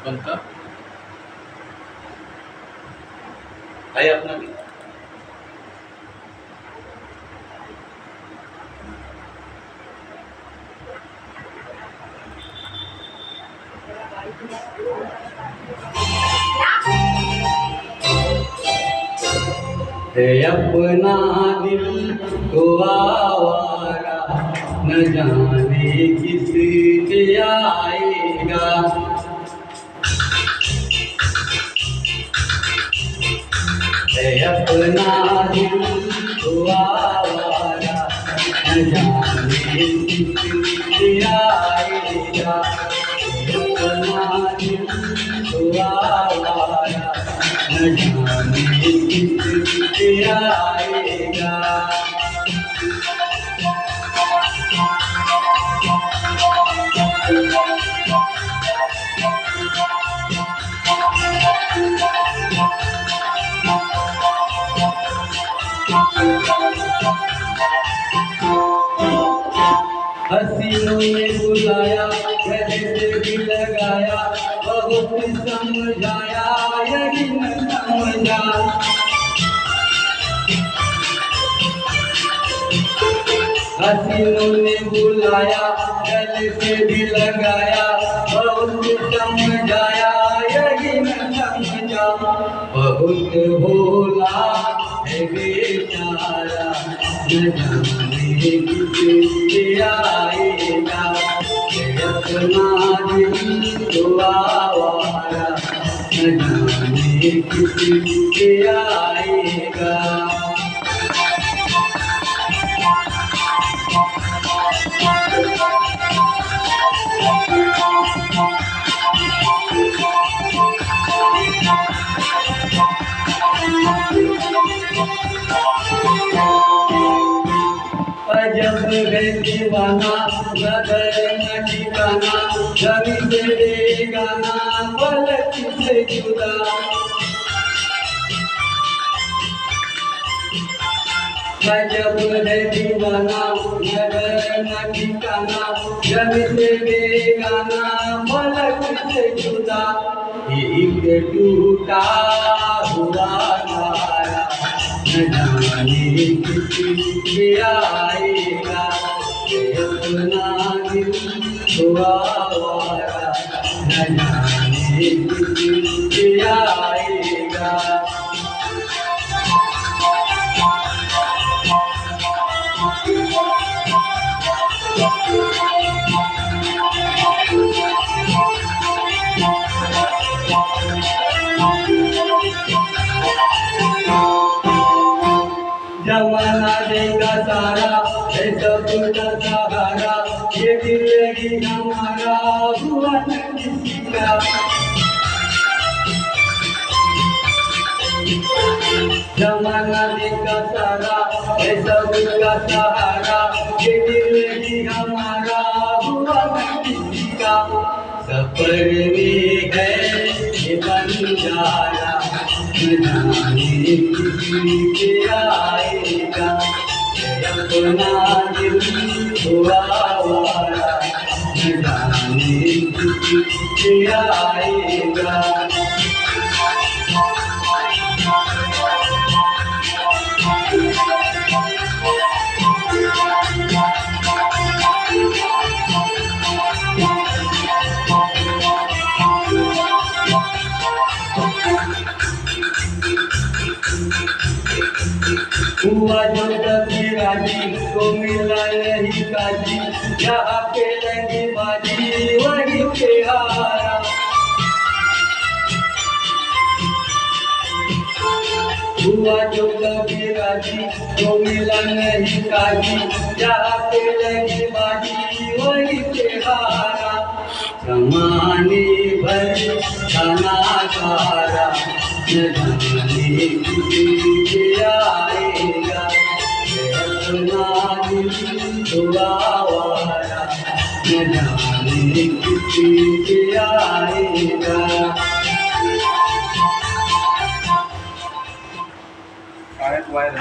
कोणता है अपना भी? है अपना दिल तो आवारा, न जाने किस पे आएगा। है अपना दिल तो आवारा, न जाने किस पे आएगा। है अपना दिल तो आवारा, न जाने किस पे आएगा। हसीनों ने बुलाया, गले से भी लगाया, बहुत समझाया, यही न समझा। हसीनों ने बुलाया, गले से भी लगाया, बहुत समझाया, यही न समझा। बहुत भोला है बेचारा, न जाने किससे आएगा। अपना दिल तो आवारा, न जाने किससे आएगा। अजब है दीवाना, नजर न ठिकाना, जभी से बेगाना, पलक से जुदा। अजब है दीवाना, नजर न ठिकाना, जभी से बेगाना, पलक से जुदा। एक टूटा हुआ तारा, न जाने किससे आएगा। अपना दिल तो आवारा, न जाने किससे आएगा। जमाना देगा सारा, है सबका सहारा, ये दिल ही हमारा हुआ न किसी का। जमाना देगा सारा, है सबका सहारा, ये दिल ही हमारा हुआ न किसी का। सफर में है ये बंजारा, न जाने किससे आएगा। अपना दिल तो आवारा, न जाने किससे आएगा। हुआ जो कभी राजी, को मिला नहीं काजी, जहाँ पे लगी बाजी वहीं पे हारा। हुआ जो कभी राजी, को मिला नहीं काजी, जहाँ पे लगी बाजी वहीं पे हारा। जमाने भर खाना खारा, न जाने किससे आएगा। अपना दिल तो आवारा, न जाने किससे आएगा। शाळेत वायर